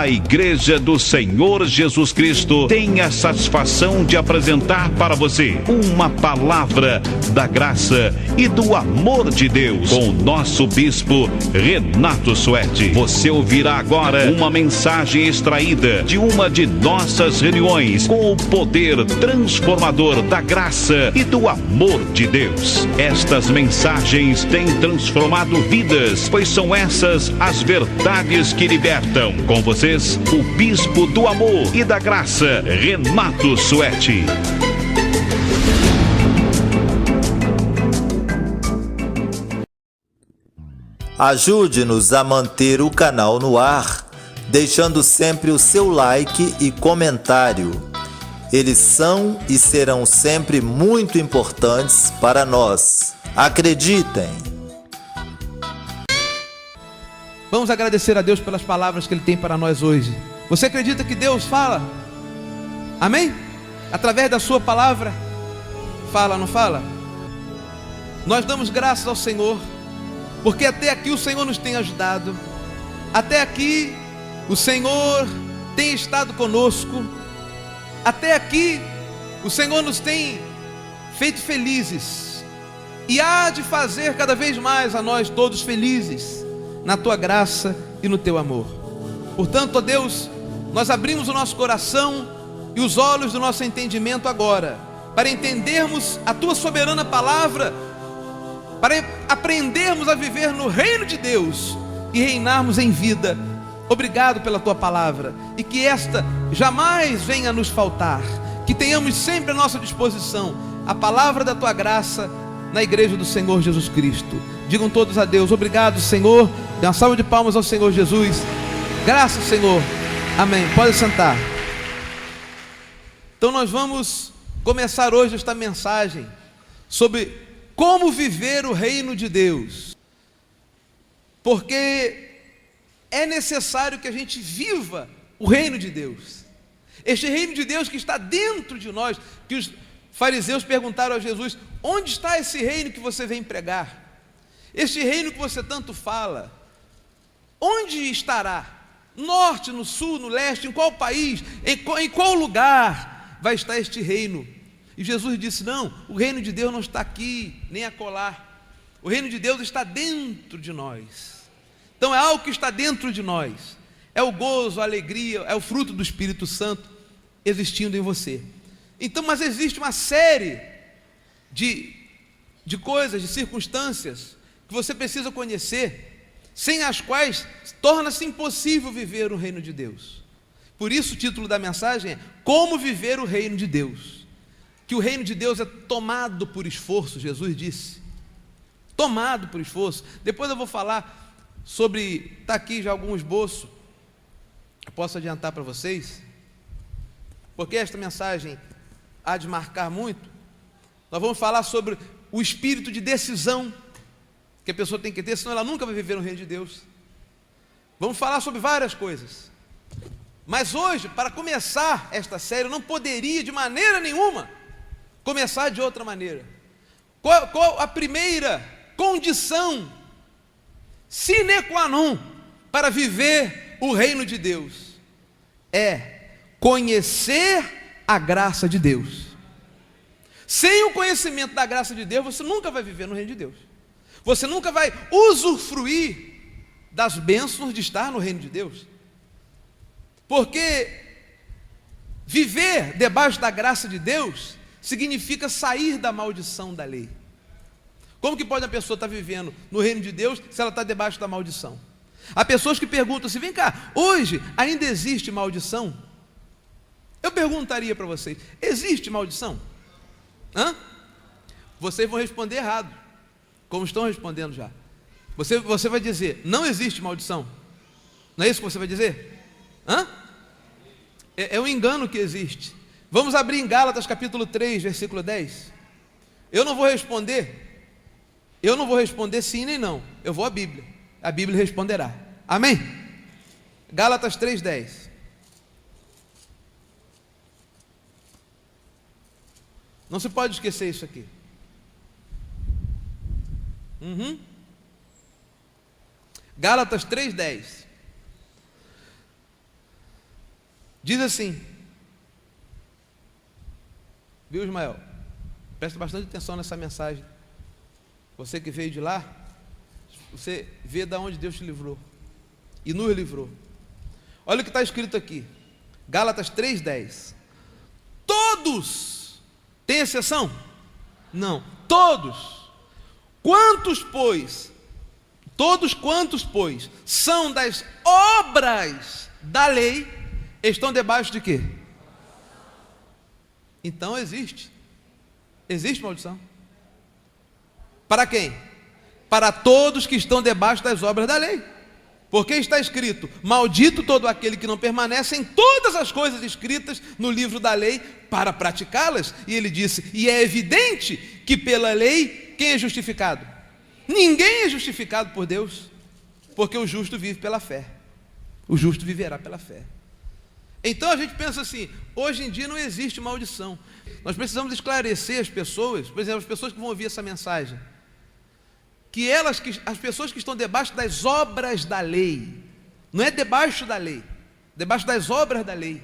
A Igreja do Senhor Jesus Cristo tem a satisfação de apresentar para você uma palavra da graça e do amor de Deus com o nosso bispo Renato Suete. Você ouvirá agora uma mensagem extraída de uma de nossas reuniões com o poder transformador da graça e do amor de Deus. Estas mensagens têm transformado vidas, pois são essas as verdades que libertam. Com vocês, o Bispo do Amor e da Graça, Renato Suete. Ajude-nos a manter o canal no ar, deixando sempre o seu like e comentário. Eles são e serão sempre muito importantes para nós. Acreditem! Vamos agradecer a Deus pelas palavras que Ele tem para nós hoje. Você acredita que Deus fala? Amém? Através da sua palavra, fala, não fala? Nós damos graças ao Senhor, porque até aqui o Senhor nos tem ajudado. Até aqui o Senhor tem estado conosco. Até aqui o Senhor nos tem feito felizes. E há de fazer cada vez mais a nós todos felizes na tua graça e no teu amor. Portanto, ó Deus, nós abrimos o nosso coração e os olhos do nosso entendimento agora, para entendermos a tua soberana palavra, para aprendermos a viver no reino de Deus e reinarmos em vida. Obrigado pela tua palavra, e que esta jamais venha a nos faltar, que tenhamos sempre à nossa disposição a palavra da tua graça na igreja do Senhor Jesus Cristo. Digam todos a Deus: obrigado, Senhor. Dê uma salva de palmas ao Senhor Jesus. Graças, Senhor. Amém. Pode sentar. Então nós vamos começar hoje esta mensagem sobre como viver o reino de Deus, porque é necessário que a gente viva o reino de Deus, este reino de Deus que está dentro de nós, que os fariseus perguntaram a Jesus: onde está esse reino que você vem pregar? Este reino que você tanto fala, onde estará? Norte, no sul, no leste, em qual país, em qual lugar vai estar este reino? E Jesus disse: não, o reino de Deus não está aqui, nem acolá. O reino de Deus está dentro de nós. Então é algo que está dentro de nós. É o gozo, a alegria, é o fruto do Espírito Santo existindo em você. Então, mas existe uma série de coisas, de circunstâncias que você precisa conhecer, sem as quais torna-se impossível viver o reino de Deus. Por isso o título da mensagem é Como Viver o Reino de Deus. Que o reino de Deus é tomado por esforço, Jesus disse. Tomado por esforço. Depois eu vou falar sobre, está aqui já algum esboço, eu posso adiantar para vocês, porque esta mensagem há de marcar muito. Nós vamos falar sobre o espírito de decisão que a pessoa tem que ter, senão ela nunca vai viver no reino de Deus. Vamos falar sobre várias coisas, mas hoje, para começar esta série, eu não poderia de maneira nenhuma começar de outra maneira. Qual a primeira condição sine qua non para viver o reino de Deus? É conhecer a graça de Deus. Sem o conhecimento da graça de Deus, você nunca vai viver no reino de Deus. Você nunca vai usufruir das bênçãos de estar no reino de Deus. Porque viver debaixo da graça de Deus significa sair da maldição da lei. Como que pode a pessoa estar vivendo no reino de Deus se ela está debaixo da maldição? Há pessoas que perguntam assim: vem cá, hoje ainda existe maldição? Eu perguntaria para vocês: existe maldição? Vocês vão responder errado, como estão respondendo já. Você vai dizer: não existe maldição. Não é isso que você vai dizer? É um engano que existe. Vamos abrir em Gálatas capítulo 3, versículo 10. Eu não vou responder sim nem não. Eu vou à Bíblia. A Bíblia responderá. Amém? Gálatas 3:10. Não se pode esquecer isso aqui. Gálatas 3:10. Diz assim, viu, Ismael? Presta bastante atenção nessa mensagem. Você que veio de lá, você vê de onde Deus te livrou e nos livrou. Olha o que está escrito aqui, Gálatas 3:10. Todos, tem exceção? Não, todos. Quantos, pois, são das obras da lei, estão debaixo de quê? Então existe maldição. Para quem? Para todos que estão debaixo das obras da lei. Porque está escrito, maldito todo aquele que não permanece em todas as coisas escritas no livro da lei para praticá-las. E ele disse, e é evidente que pela lei, quem é justificado? Ninguém é justificado por Deus, porque o justo vive pela fé. O justo viverá pela fé. Então a gente pensa assim, hoje em dia não existe maldição. Nós precisamos esclarecer as pessoas, por exemplo, as pessoas que vão ouvir essa mensagem, que as pessoas que estão debaixo das obras da lei, não é debaixo da lei, debaixo das obras da lei,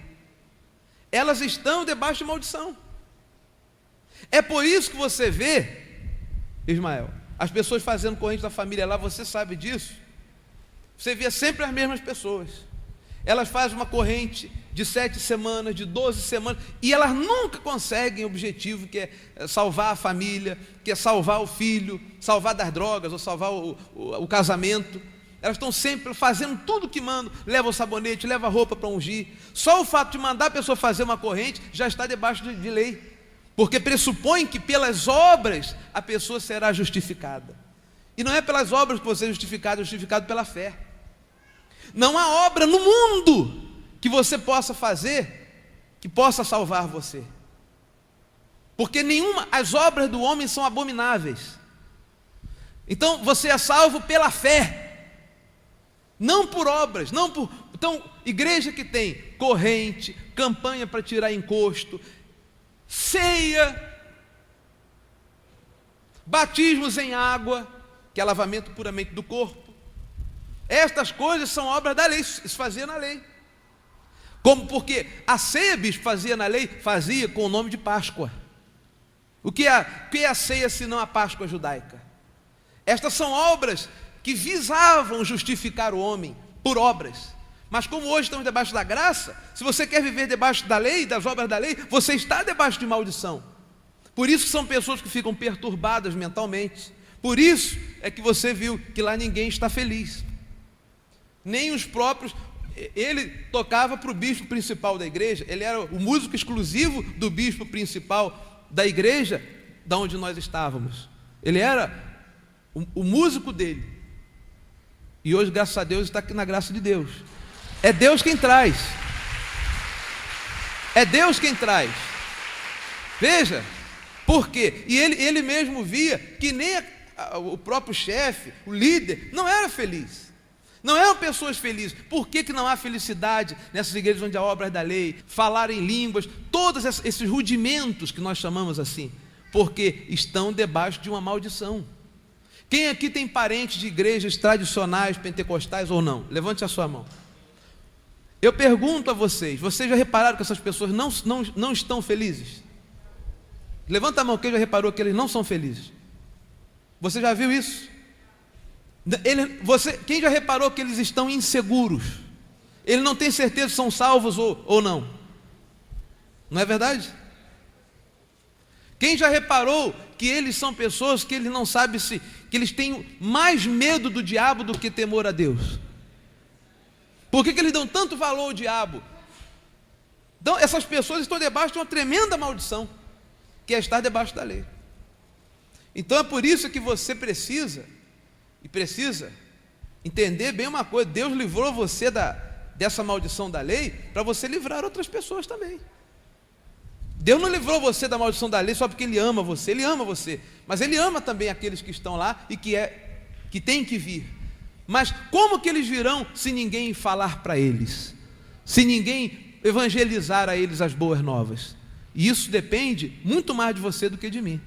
elas estão debaixo de maldição. É por isso que você vê, Ismael, as pessoas fazendo corrente da família lá, você sabe disso, você vê sempre as mesmas pessoas. Elas fazem uma corrente de 7 semanas, de 12 semanas, e elas nunca conseguem o objetivo que é salvar a família, que é salvar o filho, salvar das drogas, ou salvar o casamento. Elas estão sempre fazendo tudo que mandam, leva o sabonete, leva a roupa para ungir. Só o fato de mandar a pessoa fazer uma corrente já está debaixo de lei, porque pressupõe que pelas obras a pessoa será justificada. E não é pelas obras que você é justificado pela fé. Não há obra no mundo que você possa fazer que possa salvar você, porque as obras do homem são abomináveis. Então você é salvo pela fé, não por obras, então igreja que tem corrente, campanha para tirar encosto, ceia, batismos em água, que é lavamento puramente do corpo, estas coisas são obras da lei, se fazia na lei. Como porque a ceia, bispo, fazia na lei, fazia com o nome de Páscoa. O que é a ceia senão a Páscoa judaica? Estas são obras que visavam justificar o homem por obras. Mas como hoje estamos debaixo da graça, se você quer viver debaixo da lei, das obras da lei, você está debaixo de maldição. Por isso são pessoas que ficam perturbadas mentalmente. Por isso é que você viu que lá ninguém está feliz. Nem os próprios. Ele tocava para o bispo principal da igreja, ele era o músico exclusivo do bispo principal da igreja da onde nós estávamos. Ele era o músico dele. E hoje, graças a Deus, está aqui na graça de Deus. É Deus quem traz. É Deus quem traz. Veja, por quê? E ele mesmo via que nem o próprio chefe, o líder, não era feliz. Não eram pessoas felizes. Por que não há felicidade nessas igrejas onde há obras da lei, falar em línguas, todos esses rudimentos que nós chamamos assim? Porque estão debaixo de uma maldição. Quem aqui tem parentes de igrejas tradicionais, pentecostais ou não? Levante a sua mão. Eu pergunto a vocês já repararam que essas pessoas não estão felizes? Levanta a mão, quem já reparou que eles não são felizes? Você já viu isso? Quem já reparou que eles estão inseguros? Ele não tem certeza se são salvos ou não. Não é verdade? Quem já reparou que eles são pessoas que eles não sabem que eles têm mais medo do diabo do que temor a Deus? Por que eles dão tanto valor ao diabo? Então essas pessoas estão debaixo de uma tremenda maldição, que é estar debaixo da lei. Então é por isso que você precisa entender bem uma coisa: Deus livrou você dessa maldição da lei para você livrar outras pessoas também. Deus não livrou você da maldição da lei só porque Ele ama você, mas Ele ama também aqueles que estão lá e que têm que vir. Mas como que eles virão se ninguém falar para eles, se ninguém evangelizar a eles as boas novas? E isso depende muito mais de você do que de mim,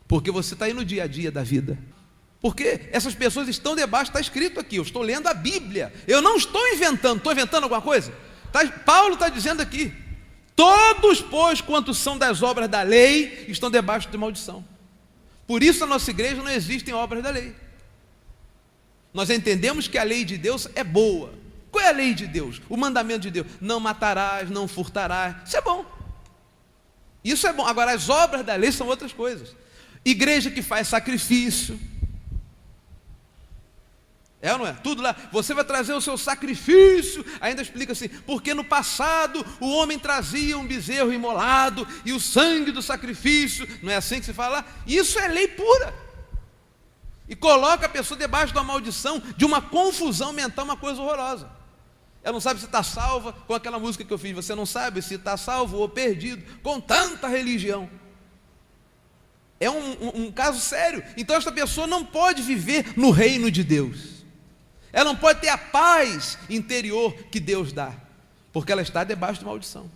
porque você está aí no dia a dia da vida. Porque essas pessoas estão debaixo, está escrito aqui, eu estou lendo a Bíblia, eu não estou inventando alguma coisa? Paulo está dizendo aqui: todos, pois, quantos são das obras da lei, estão debaixo de maldição. Por isso na nossa igreja não existem obras da lei. Nós entendemos que a lei de Deus é boa. Qual é a lei de Deus? O mandamento de Deus: não matarás, não furtarás. Isso é bom. Isso é bom. Agora, as obras da lei são outras coisas. Igreja que faz sacrifício. É ou não é? Tudo lá. Você vai trazer o seu sacrifício. Ainda explica assim: porque no passado o homem trazia um bezerro imolado e o sangue do sacrifício. Não é assim que se fala lá? Isso é lei pura. E coloca a pessoa debaixo de uma maldição, de uma confusão mental, uma coisa horrorosa. Ela não sabe se está salva, com aquela música que eu fiz. Você não sabe se está salvo ou perdido, com tanta religião. É um caso sério. Então esta pessoa não pode viver no reino de Deus. Ela não pode ter a paz interior que Deus dá, porque ela está debaixo de maldição.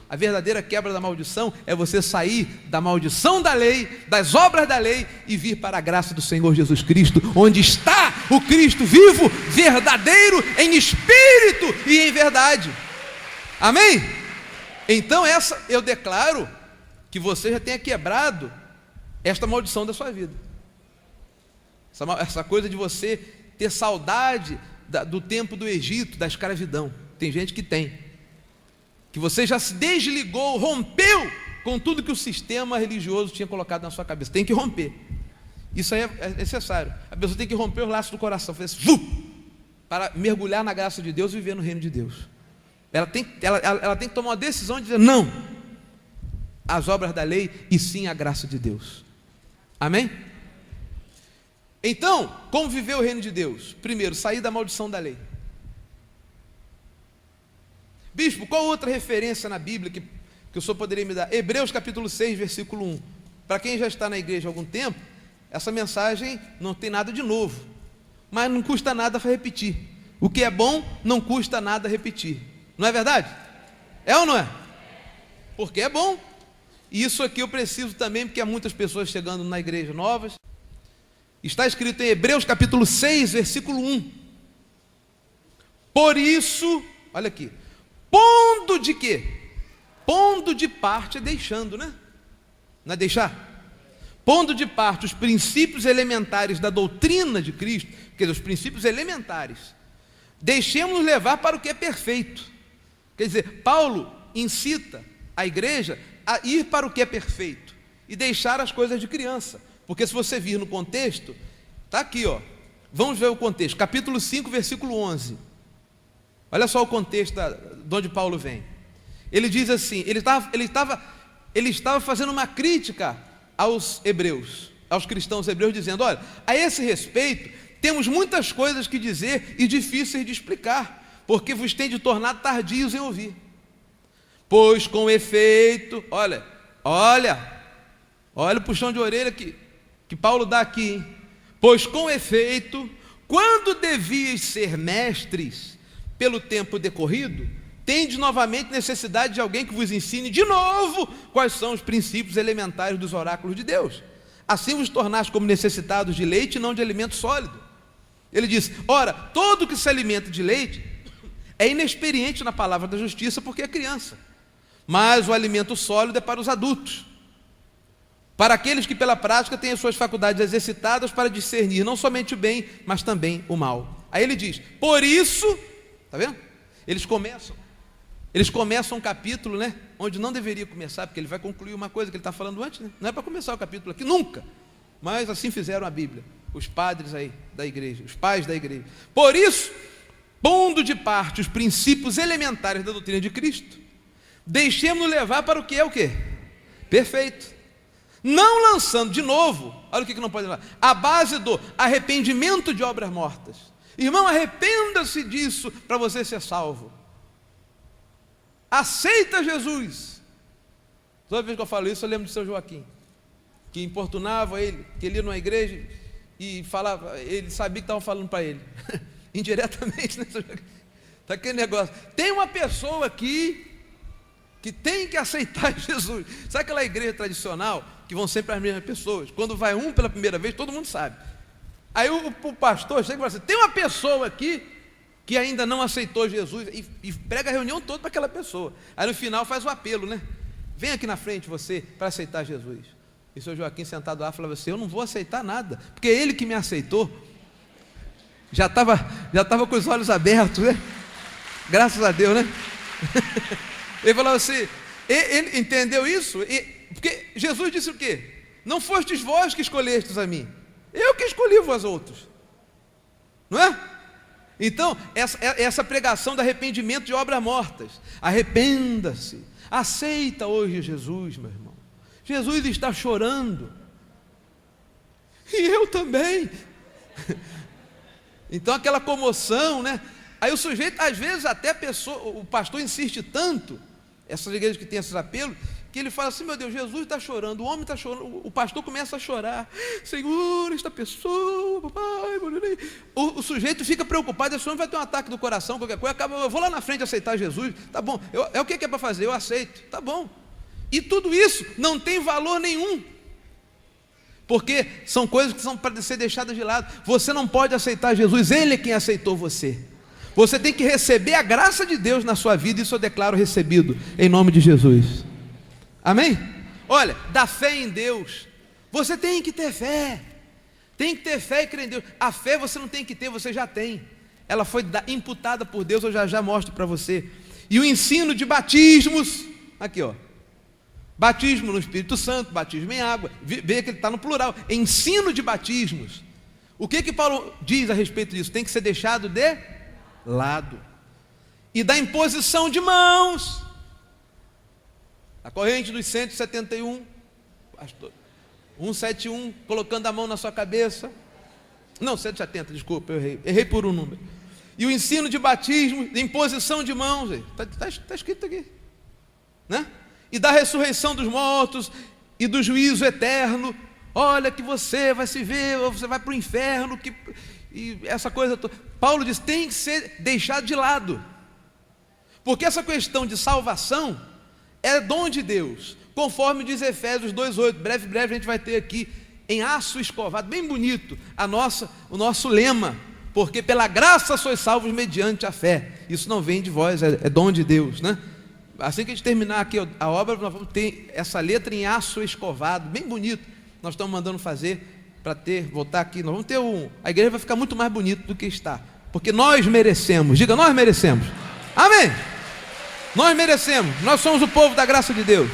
A verdadeira quebra da maldição é você sair da maldição da lei, das obras da lei, e vir para a graça do Senhor Jesus Cristo, onde está o Cristo vivo, verdadeiro, em espírito e em verdade. Amém? Então eu declaro que você já tenha quebrado esta maldição da sua vida. Essa coisa de você ter saudade do tempo do Egito, da escravidão. Tem gente que tem. Que você já se desligou, rompeu com tudo que o sistema religioso tinha colocado na sua cabeça. Tem que romper. Isso aí é necessário. A pessoa tem que romper os laços do coração, para mergulhar na graça de Deus e viver no reino de Deus. Ela tem que tomar uma decisão de dizer não às obras da lei e sim à graça de Deus. Amém? Então, como viver o reino de Deus? Primeiro, sair da maldição da lei. Bispo, qual outra referência na Bíblia que o senhor poderia me dar? Hebreus capítulo 6, versículo 1. Para quem já está na igreja há algum tempo, essa mensagem não tem nada de novo, mas não custa nada repetir. O que é bom não custa nada repetir. Não é verdade? É ou não é? Porque é bom. E isso aqui eu preciso também, porque há muitas pessoas chegando na igreja novas. Está escrito em Hebreus capítulo 6, versículo 1. Por isso, olha aqui, pondo de quê? Pondo de parte é deixando, né? Não é deixar? Pondo de parte os princípios elementares da doutrina de Cristo, quer dizer, os princípios elementares, deixemos-nos levar para o que é perfeito. Quer dizer, Paulo incita a igreja a ir para o que é perfeito e deixar as coisas de criança. Porque se você vir no contexto, está aqui, ó. Vamos ver o contexto, capítulo 5, versículo 11. Olha só o contexto de onde Paulo vem. Ele diz assim, ele estava fazendo uma crítica aos hebreus, aos cristãos hebreus, dizendo: olha, a esse respeito, temos muitas coisas que dizer e difíceis de explicar, porque vos tem de tornar tardios em ouvir. Pois com efeito, olha o puxão de orelha que Paulo dá aqui, hein? Pois com efeito, quando devias ser mestres pelo tempo decorrido, tendes novamente necessidade de alguém que vos ensine de novo quais são os princípios elementares dos oráculos de Deus. Assim vos tornaste como necessitados de leite e não de alimento sólido. Ele diz: ora, todo que se alimenta de leite é inexperiente na palavra da justiça, porque é criança. Mas o alimento sólido é para os adultos, para aqueles que pela prática têm as suas faculdades exercitadas para discernir não somente o bem, mas também o mal. Aí ele diz: por isso, está vendo? Eles começam um capítulo, né, onde não deveria começar, porque ele vai concluir uma coisa que ele está falando antes, né? Não é para começar o capítulo aqui, nunca. Mas assim fizeram a Bíblia, os padres aí da igreja, os pais da igreja. Por isso, pondo de parte os princípios elementares da doutrina de Cristo, deixemos-nos levar para o que é o quê? Perfeito. Não lançando de novo, olha o que não pode levar, a base do arrependimento de obras mortas. Irmão, arrependa-se disso para você ser salvo. Aceita Jesus. Toda vez que eu falo isso, eu lembro de seu Joaquim, que importunava ele, que ele ia numa igreja e falava, ele sabia que estavam falando para ele, indiretamente, né, seu Joaquim? Está aquele negócio. Tem uma pessoa aqui que tem que aceitar Jesus. Sabe aquela igreja tradicional que vão sempre as mesmas pessoas? Quando vai um pela primeira vez, todo mundo sabe. Aí o pastor chega e fala assim: tem uma pessoa aqui que ainda não aceitou Jesus e prega a reunião toda para aquela pessoa. Aí no final faz o apelo, né? Vem aqui na frente você para aceitar Jesus. E o senhor Joaquim sentado lá falava assim: eu não vou aceitar nada, porque é ele que me aceitou. Já estava com os olhos abertos, né? Graças a Deus, né? Ele falava assim, ele entendeu isso, porque Jesus disse o quê? Não fostes vós que escolhestes a mim, eu que escolhi vós outros, não é? Então, essa pregação do arrependimento de obras mortas, arrependa-se, aceita hoje Jesus, meu irmão. Jesus está chorando, e eu também. Então aquela comoção, né? Aí o sujeito, às vezes até o pastor insiste tanto, essas igrejas que têm esses apelos, que ele fala assim: meu Deus, Jesus está chorando, o homem está chorando, o pastor começa a chorar, Senhor, esta pessoa, papai, o sujeito fica preocupado, esse homem vai ter um ataque do coração, qualquer coisa, acaba, eu vou lá na frente aceitar Jesus, tá bom, é o que é para fazer, eu aceito, tá bom. E tudo isso não tem valor nenhum, porque são coisas que são para ser deixadas de lado. Você não pode aceitar Jesus, Ele é quem aceitou você. Você tem que receber a graça de Deus na sua vida, e isso eu declaro recebido, em nome de Jesus. Amém? Olha, da fé em Deus, você tem que ter fé, tem que ter fé e crer em Deus. A fé você não tem que ter, você já tem, ela foi imputada por Deus, eu já mostro para você. E o ensino de batismos, aqui ó, batismo no Espírito Santo, batismo em água, vê que ele está no plural, ensino de batismos. O que Paulo diz a respeito disso? Tem que ser deixado de lado. E da imposição de mãos, a corrente dos 171, pastor, 171, colocando a mão na sua cabeça, não, 170, desculpa, eu errei por um número. E o ensino de batismo, de imposição de mãos, está escrito aqui, né? E da ressurreição dos mortos, e do juízo eterno. Olha que você vai se ver, ou você vai para o inferno, e essa coisa toda. Paulo diz, tem que ser deixado de lado, porque essa questão de salvação é dom de Deus, conforme diz Efésios 2,8, breve a gente vai ter aqui, em aço escovado, bem bonito, o nosso lema, porque pela graça sois salvos mediante a fé, isso não vem de vós, é dom de Deus, né? Assim que a gente terminar aqui a obra, nós vamos ter essa letra em aço escovado, bem bonito, nós estamos mandando fazer, para voltar aqui, nós vamos ter a igreja vai ficar muito mais bonita do que está, porque nós merecemos, diga, nós merecemos, amém? Nós merecemos, nós somos o povo da graça de Deus.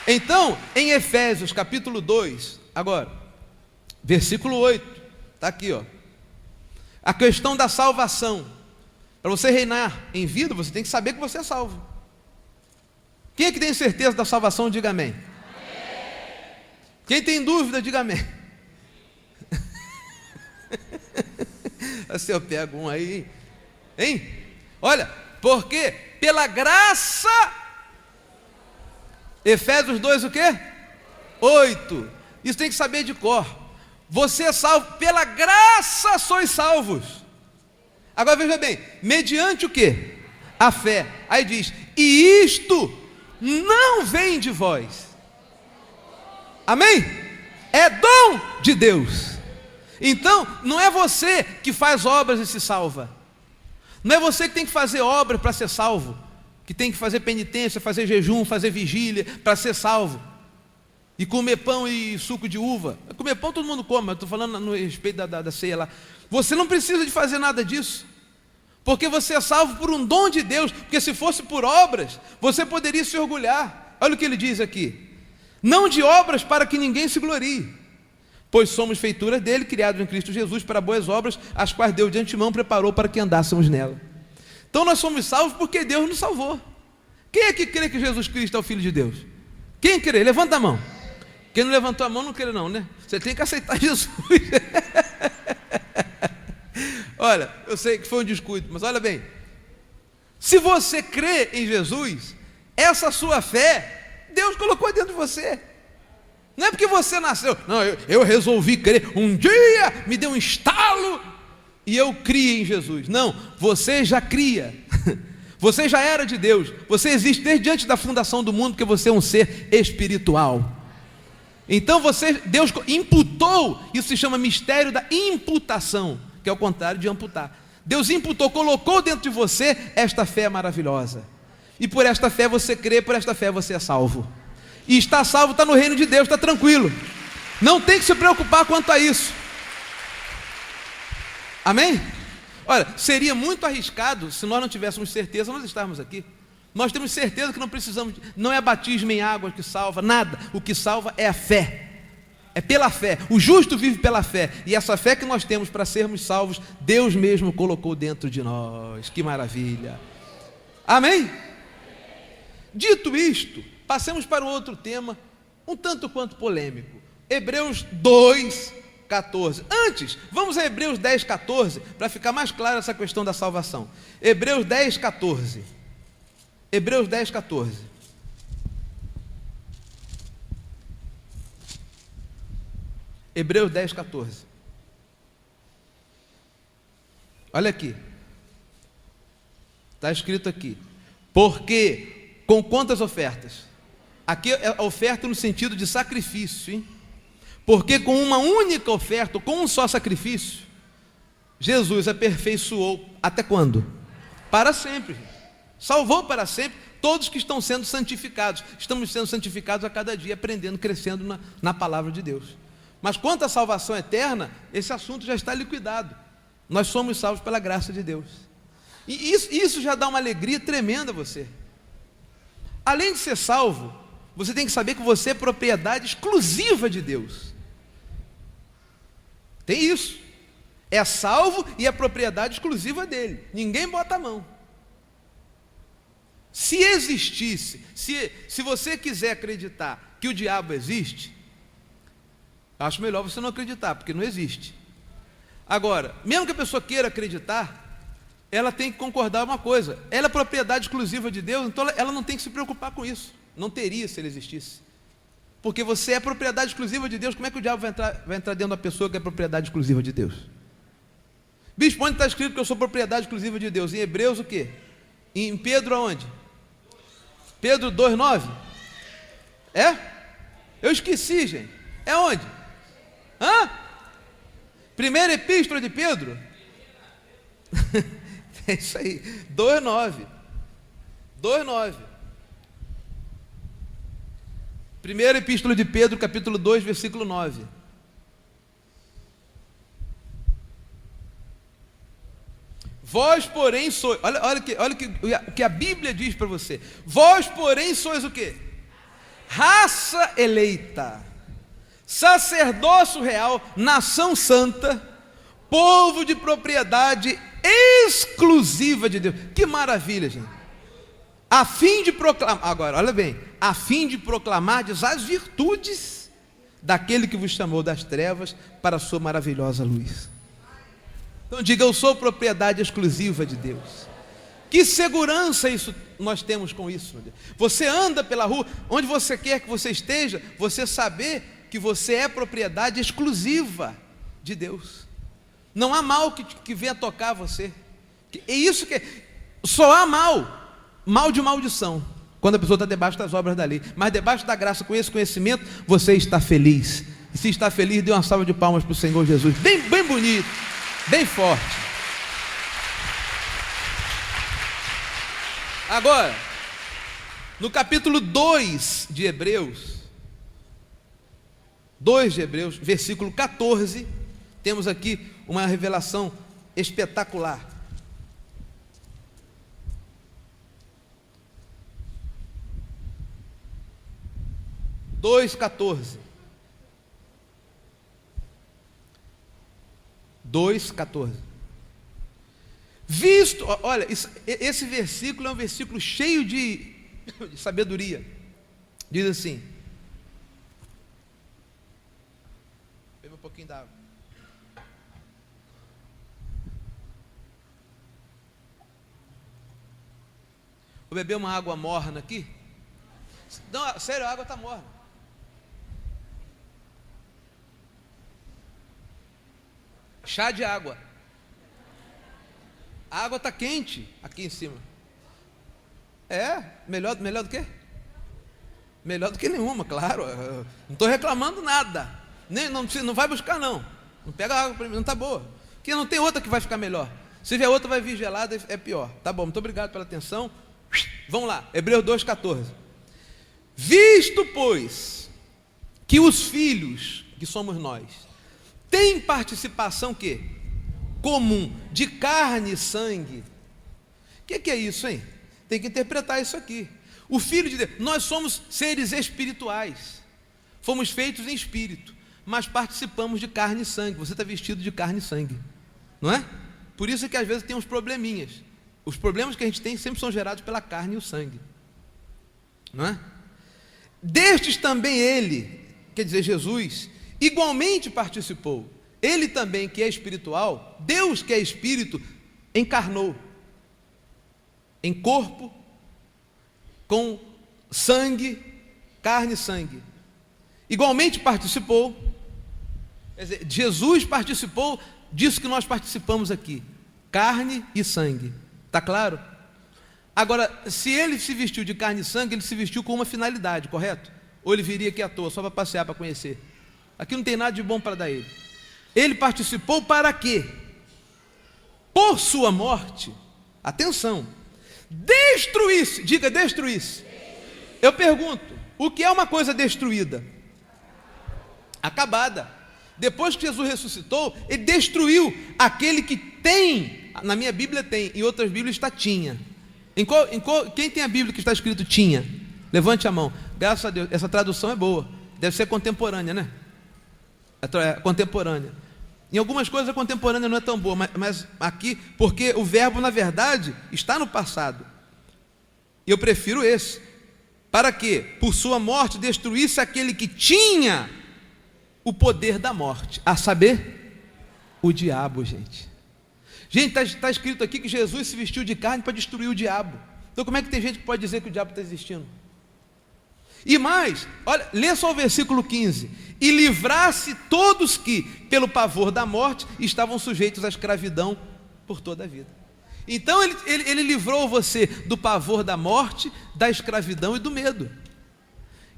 Então, em Efésios capítulo 2, agora, versículo 8, está aqui ó, a questão da salvação. Para você reinar em vida, você tem que saber que você é salvo. Quem é que tem certeza da salvação, diga amém. Quem tem dúvida, diga amém. Se eu pego um aí, hein? Olha, porque pela graça, Efésios 2 o quê? 8, isso tem que saber de cor. Você é salvo, pela graça sois salvos. Agora veja bem, mediante o quê? A fé. Aí diz, e isto não vem de vós. Amém? É dom de Deus. Então, não é você que faz obras e se salva. Não é você que tem que fazer obra para ser salvo, que tem que fazer penitência, fazer jejum, fazer vigília para ser salvo, e comer pão e suco de uva. Comer pão todo mundo come, mas estou falando no respeito da ceia lá. Você não precisa de fazer nada disso, porque você é salvo por um dom de Deus, porque se fosse por obras, você poderia se orgulhar. Olha o que ele diz aqui, não de obras para que ninguém se glorie, pois somos feituras dele, criados em Cristo Jesus, para boas obras, as quais Deus de antemão preparou para que andássemos nela. Então nós somos salvos porque Deus nos salvou. Quem é que crê que Jesus Cristo é o Filho de Deus? Quem crê? Levanta a mão. Quem não levantou a mão não crê não, né? Você tem que aceitar Jesus. Olha, eu sei que foi um descuido, mas olha bem, se você crê em Jesus, essa sua fé, Deus colocou dentro de você. Não é porque você nasceu, não, eu resolvi crer, um dia me deu um estalo e eu criei em Jesus. Não, você já cria, você já era de Deus, você existe desde antes da fundação do mundo, porque você é um ser espiritual. Então Deus imputou, isso se chama mistério da imputação, que é o contrário de amputar. Deus imputou, colocou dentro de você esta fé maravilhosa. E por esta fé você crê, por esta fé você é salvo. E está salvo, está no reino de Deus, está tranquilo. Não tem que se preocupar quanto a isso. Amém? Olha, seria muito arriscado se nós não tivéssemos certeza, nós estarmos aqui. Nós temos certeza que não precisamos, não é batismo em água que salva, nada. O que salva é a fé. É pela fé. O justo vive pela fé. E essa fé que nós temos para sermos salvos, Deus mesmo colocou dentro de nós. Que maravilha. Amém? Dito isto, passemos para o outro tema, um tanto quanto polêmico. Hebreus 2:14. Antes, vamos a Hebreus 10:14, para ficar mais clara essa questão da salvação. Hebreus 10:14. Hebreus 10:14. Hebreus 10:14. Olha aqui. Está escrito aqui. Porque com quantas ofertas? Aqui é oferta no sentido de sacrifício, hein? Porque com uma única oferta, com um só sacrifício, Jesus aperfeiçoou até quando? Para sempre. Salvou para sempre todos que estão sendo santificados. Estamos sendo santificados a cada dia, aprendendo, crescendo na palavra de Deus. Mas quanto à salvação eterna, esse assunto já está liquidado. Nós somos salvos pela graça de Deus. E isso já dá uma alegria tremenda a você. Além de ser salvo, você tem que saber que você é propriedade exclusiva de Deus. Tem isso. É salvo e é propriedade exclusiva dele. Ninguém bota a mão. Se existisse, se você quiser acreditar que o diabo existe, acho melhor você não acreditar, porque não existe. Agora, mesmo que a pessoa queira acreditar, ela tem que concordar uma coisa: ela é propriedade exclusiva de Deus, então ela não tem que se preocupar com isso. Não teria se ele existisse. Porque você é propriedade exclusiva de Deus. Como é que o diabo vai entrar dentro da pessoa que é propriedade exclusiva de Deus? Bispo, onde está escrito que eu sou propriedade exclusiva de Deus? Em Hebreus o quê? Em Pedro aonde? Pedro 2:9? É? Eu esqueci, gente. É onde? Hã? Primeira epístola de Pedro? É isso aí, 2:9. 2:9. Primeira epístola de Pedro, capítulo 2, versículo 9. Vós, porém, sois... Olha o que a Bíblia diz para você. Vós, porém, sois o quê? Raça eleita, sacerdócio real, nação santa, povo de propriedade exclusiva de Deus. Que maravilha, gente. A fim de proclamar, agora, olha bem, a fim de proclamar as virtudes daquele que vos chamou das trevas para a sua maravilhosa luz. Então diga: eu sou propriedade exclusiva de Deus. Que segurança isso nós temos com isso, meu Deus. Você anda pela rua, onde você quer que você esteja, você saber que você é propriedade exclusiva de Deus. Não há mal que venha tocar você. É isso que só há mal de maldição, quando a pessoa está debaixo das obras da lei. Mas debaixo da graça, com esse conhecimento, você está feliz. E se está feliz, dê uma salva de palmas para o Senhor Jesus. Bem bonito, bem forte. Agora, no capítulo 2 de Hebreus, versículo 14, temos aqui uma revelação espetacular. 2:14. 2:14. Visto, olha, esse versículo é um versículo cheio de sabedoria. Diz assim: beba um pouquinho d'água. Vou beber uma água morna aqui. Não, sério, a água está morna. Chá de água. A água está quente aqui em cima. É, melhor do que? Melhor do que nenhuma, claro. Eu não estou reclamando nada. Não vai buscar não. Não pega a água para mim, não está boa. Porque não tem outra que vai ficar melhor. Se vier outra, vai vir gelada, é pior. Tá bom, muito obrigado pela atenção. Vamos lá, Hebreus 2,14. Visto, pois, que os filhos, que somos nós, têm participação que? Comum, de carne e sangue. O que é isso, hein? Tem que interpretar isso aqui. O Filho de Deus, nós somos seres espirituais, fomos feitos em espírito, mas participamos de carne e sangue. Você está vestido de carne e sangue, não é? Por isso é que às vezes tem uns probleminhas. Os problemas que a gente tem sempre são gerados pela carne e o sangue, não é? Destes também ele, quer dizer Jesus, igualmente participou. Ele também, que é espiritual, Deus que é espírito, encarnou em corpo, com sangue, carne e sangue. Igualmente participou, quer dizer, Jesus participou disso que nós participamos aqui, carne e sangue. Está claro? Agora, se ele se vestiu de carne e sangue, ele se vestiu com uma finalidade, correto? Ou ele viria aqui à toa, só para passear, para conhecer? Aqui não tem nada de bom para dar ele. Ele participou para quê? Por sua morte, atenção, destruísse, diga destruísse. Eu pergunto, o que é uma coisa destruída? Acabada. Depois que Jesus ressuscitou, ele destruiu aquele que tem, na minha Bíblia tem, em outras Bíblias está tinha. Quem tem a Bíblia que está escrito tinha? Levante a mão. Graças a Deus, essa tradução é boa. Deve ser contemporânea, né? É contemporânea. Em algumas coisas a contemporânea não é tão boa, mas aqui, porque o verbo na verdade está no passado. E eu prefiro esse. Para que, por sua morte, destruísse aquele que tinha o poder da morte, a saber, o diabo, gente. Gente, está escrito aqui que Jesus se vestiu de carne para destruir o diabo. Então como é que tem gente que pode dizer que o diabo está existindo? E mais, olha, lê só o versículo 15. E livrasse todos que, pelo pavor da morte, estavam sujeitos à escravidão por toda a vida. Então ele livrou você do pavor da morte, da escravidão e do medo.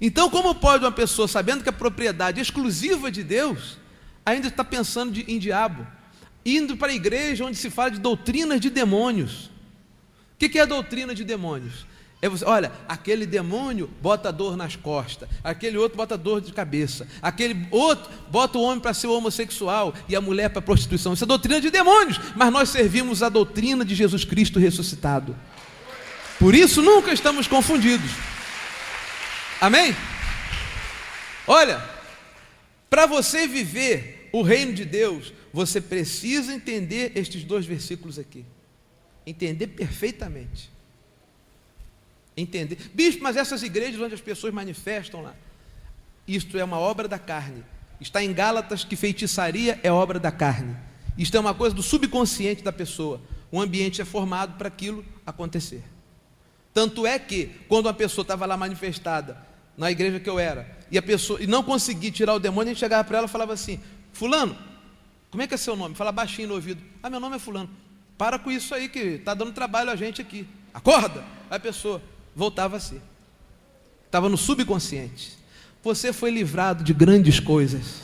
Então como pode uma pessoa, sabendo que a propriedade é exclusiva de Deus, ainda está pensando em diabo, indo para a igreja onde se fala de doutrinas de demônios? O que é a doutrina de demônios? É você, olha, aquele demônio bota dor nas costas, aquele outro bota dor de cabeça, aquele outro bota o homem para ser homossexual e a mulher para a prostituição. Isso é doutrina de demônios, mas nós servimos a doutrina de Jesus Cristo ressuscitado. Por isso nunca estamos confundidos. Amém? Olha, para você viver o reino de Deus, você precisa entender estes dois versículos aqui. Entender perfeitamente. Entender. Bispo, mas essas igrejas onde as pessoas manifestam lá, isto é uma obra da carne. Está em Gálatas que feitiçaria é obra da carne. Isto é uma coisa do subconsciente da pessoa. O ambiente é formado para aquilo acontecer. Tanto é que, quando uma pessoa estava lá manifestada, na igreja que eu era, e não conseguia tirar o demônio, a gente chegava para ela e falava assim: fulano, como é que é seu nome? Fala baixinho no ouvido. Ah, meu nome é fulano. Para com isso aí que está dando trabalho a gente aqui. Acorda! Aí a pessoa voltava a ser. Estava no subconsciente. Você foi livrado de grandes coisas.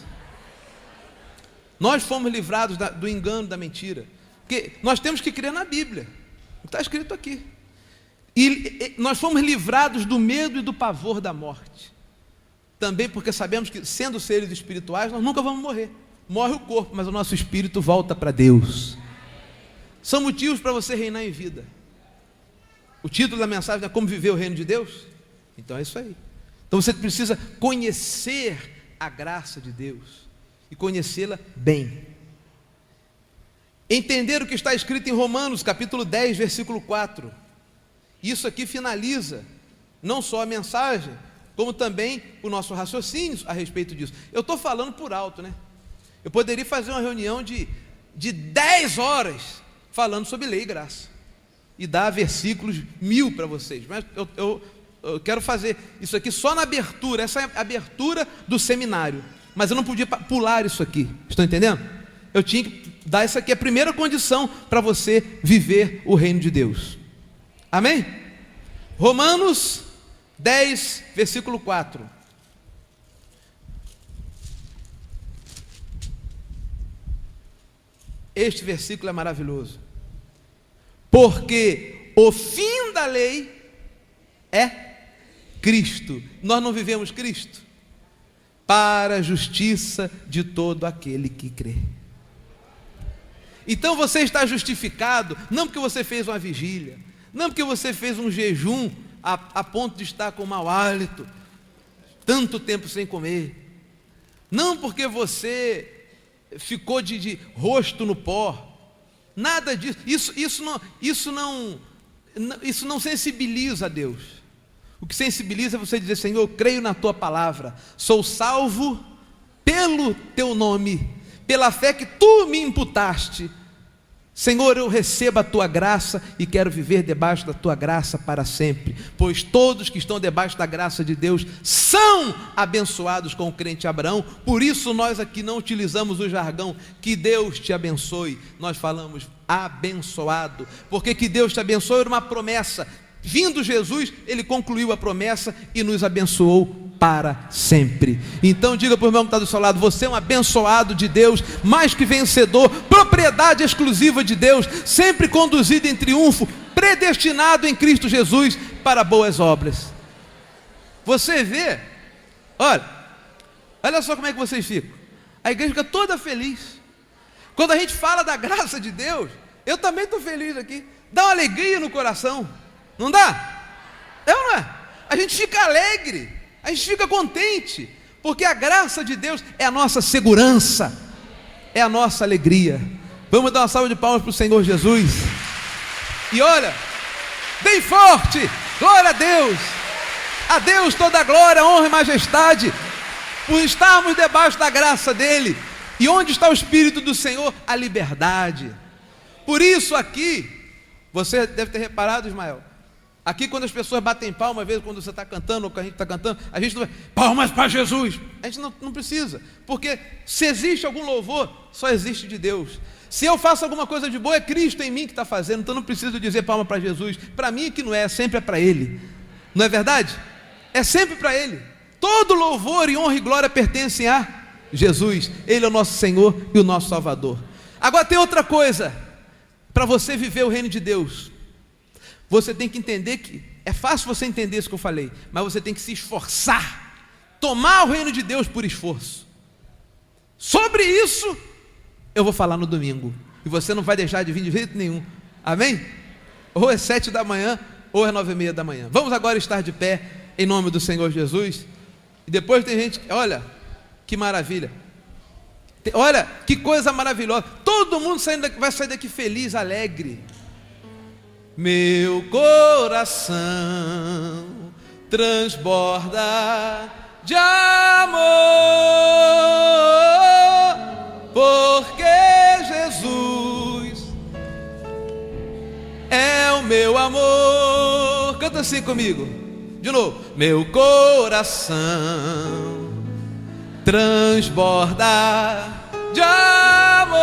Nós fomos livrados do engano, da mentira. Porque nós temos que crer na Bíblia. Está escrito aqui. E nós fomos livrados do medo e do pavor da morte. Também porque sabemos que, sendo seres espirituais, nós nunca vamos morrer. Morre o corpo, mas o nosso espírito volta para Deus. São motivos para você reinar em vida. O título da mensagem é Como Viver o Reino de Deus? Então é isso aí. Então você precisa conhecer a graça de Deus e conhecê-la bem. Entender o que está escrito em Romanos, capítulo 10, versículo 4. Isso aqui finaliza não só a mensagem, como também o nosso raciocínio a respeito disso. Eu estou falando por alto, né? Eu poderia fazer uma reunião de 10 horas falando sobre lei e graça e dar versículos 1000 para vocês, mas eu quero fazer isso aqui só na abertura. Essa é a abertura do seminário, mas eu não podia pular isso aqui, estão entendendo? Eu tinha que dar isso aqui, a primeira condição para você viver o reino de Deus. Amém? Romanos 10, versículo 4. Este versículo é maravilhoso. porque o fim da lei é Cristo. Nós não vivemos Cristo para a justiça de todo aquele que crê. Então você está justificado, não porque você fez uma vigília, não porque você fez um jejum a ponto de estar com mau hálito, tanto tempo sem comer, não porque você ficou de rosto no pó, nada disso. Isso não sensibiliza a Deus. O que sensibiliza é você dizer: Senhor, eu creio na tua palavra, sou salvo pelo teu nome, pela fé que tu me imputaste. Senhor, eu recebo a tua graça e quero viver debaixo da tua graça para sempre, pois todos que estão debaixo da graça de Deus são abençoados com o crente Abraão. Por isso nós aqui não utilizamos o jargão que Deus te abençoe, nós falamos abençoado, porque que Deus te abençoe era uma promessa. Vindo Jesus, ele concluiu a promessa e nos abençoou para sempre. Então diga para o irmão que está do seu lado: você é um abençoado de Deus, mais que vencedor, propriedade exclusiva de Deus, sempre conduzido em triunfo, predestinado em Cristo Jesus para boas obras. Você vê, olha só como é que vocês ficam. A igreja fica toda feliz quando a gente fala da graça de Deus. Eu também estou feliz aqui, dá uma alegria no coração, não dá? É ou não é? A gente fica alegre, a gente fica contente, porque a graça de Deus é a nossa segurança, é a nossa alegria. Vamos dar uma salva de palmas para o Senhor Jesus. E olha, bem forte, glória a Deus toda a glória, honra e majestade, por estarmos debaixo da graça dEle. E onde está o Espírito do Senhor? A liberdade. Por isso aqui, você deve ter reparado, Ismael, aqui quando as pessoas batem palma, às vezes quando você está cantando ou quando a gente está cantando, a gente não vai, palmas para Jesus. A gente não precisa, porque se existe algum louvor, só existe de Deus. Se eu faço alguma coisa de boa, é Cristo em mim que está fazendo, então não preciso dizer palma para Jesus. Para mim que não é, sempre é para Ele. Não é verdade? É sempre para Ele. Todo louvor e honra e glória pertencem a Jesus. Ele é o nosso Senhor e o nosso Salvador. Agora tem outra coisa. Para você viver o reino de Deus, você tem que entender que é fácil você entender isso que eu falei, mas você tem que se esforçar, tomar o reino de Deus por esforço. Sobre isso eu vou falar no domingo, e você não vai deixar de vir de jeito nenhum, amém? Ou é 7 da manhã, ou é 9:30 da manhã. Vamos agora estar de pé, em nome do Senhor Jesus. E depois tem gente, olha, que maravilha, olha, que coisa maravilhosa, todo mundo vai sair daqui feliz, alegre. Meu coração transborda de amor, porque Jesus é o meu amor. Canta assim comigo, de novo. Meu coração transborda de amor,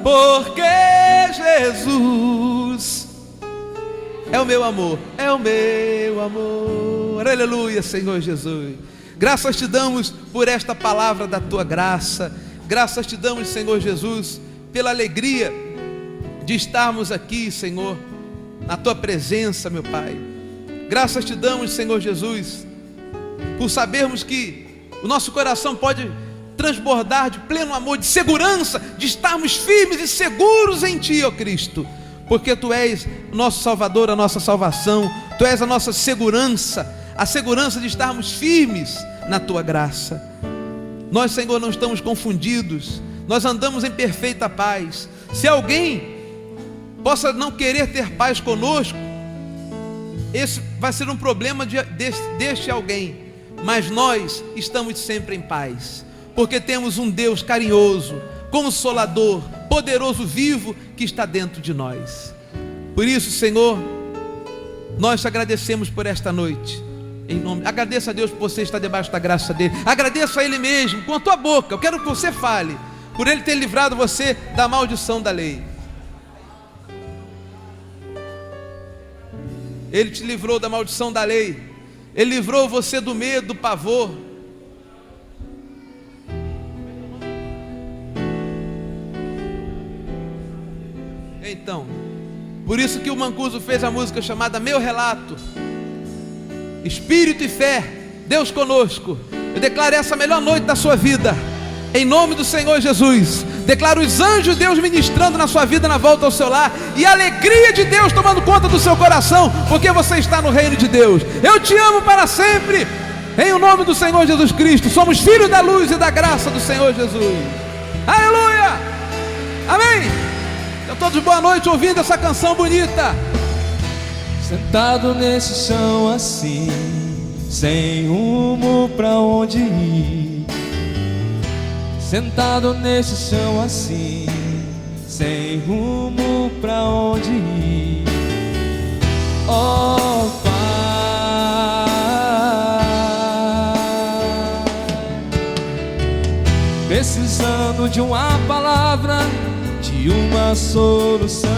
porque Jesus é o meu amor, é o meu amor. Aleluia, Senhor Jesus. Graças te damos por esta palavra da tua graça. Graças te damos, Senhor Jesus, pela alegria de estarmos aqui, Senhor, na tua presença, meu Pai. Graças te damos, Senhor Jesus, por sabermos que o nosso coração pode transbordar de pleno amor, de segurança, de estarmos firmes e seguros em Ti, ó Cristo, porque Tu és o nosso Salvador, a nossa salvação, Tu és a nossa segurança, a segurança de estarmos firmes na Tua graça. Nós, Senhor, não estamos confundidos, nós andamos em perfeita paz. Se alguém possa não querer ter paz conosco, esse vai ser um problema deste alguém, mas nós estamos sempre em paz, porque temos um Deus carinhoso, consolador, poderoso, vivo, que está dentro de nós. Por isso, Senhor, nós te agradecemos por esta noite. Agradeça a Deus por você estar debaixo da graça dele. Agradeça a Ele mesmo, com a tua boca. Eu quero que você fale, por Ele ter livrado você da maldição da lei. Ele te livrou da maldição da lei. Ele livrou você do medo, do pavor. então. Por isso que o Mancuso fez a música chamada Meu Relato. Espírito e fé, Deus conosco. Eu declaro essa melhor noite da sua vida, em nome do Senhor Jesus. Declaro os anjos de Deus ministrando na sua vida, na volta ao seu lar, e a alegria de Deus tomando conta do seu coração, porque você está no reino de Deus. Eu te amo para sempre, em o nome do Senhor Jesus Cristo. Somos filhos da luz e da graça do Senhor Jesus. Aleluia, amém. Então todos boa noite ouvindo essa canção bonita. Sentado nesse chão assim, sem rumo pra onde ir. Sentado nesse chão assim, sem rumo pra onde ir. Oh Pai, precisando de uma palavra, de uma solução,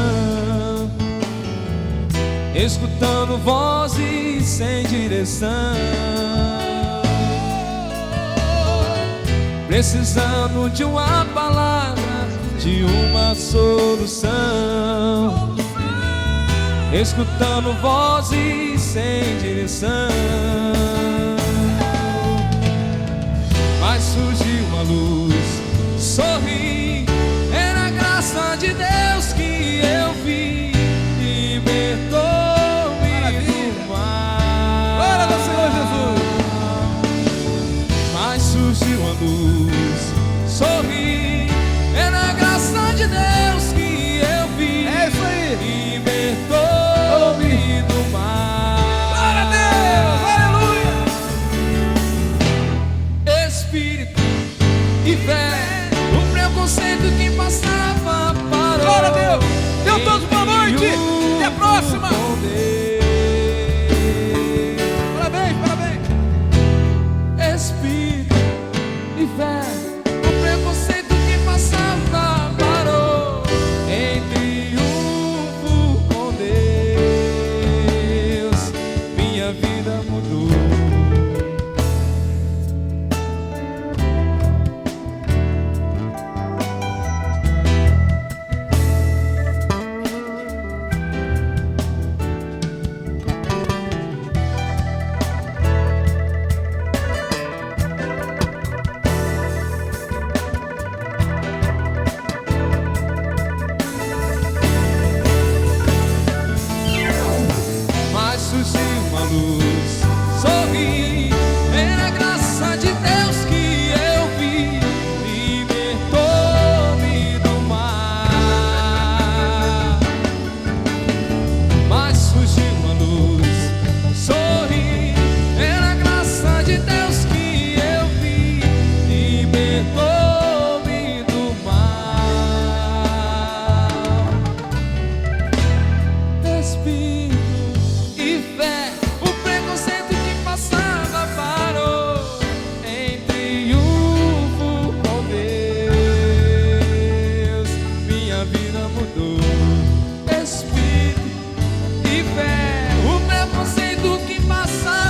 escutando vozes sem direção, precisando de uma palavra, de uma solução, escutando vozes sem direção. Mas surgiu uma luz, sorri, era a graça de Deus que eu vi, libertou-me do mar. Glória ao Senhor Jesus. Mas surgiu uma luz, sorri, era a graça de Deus que eu vi, É isso aí. libertou-me do mar. Glória a Deus, aleluia. Espírito e fé, o preconceito que passava parou. Glória a Deus. Deu todos boa noite. Até a próxima. Parabéns, parabéns. Espírito e fé, o preconceito que passava parou em triunfo com Deus. Minha vida mudou. Mas surgiu uma luz, sorri, era a graça de Deus que eu vi, libertou-me do mar. Mas surgiu uma luz, sorri, era a graça de Deus que eu vi, libertou-me do mar. Espírito e fé, o preconceito que passava parou em triunfo com Deus. Minha vida mudou. Espírito e fé, o preconceito que passava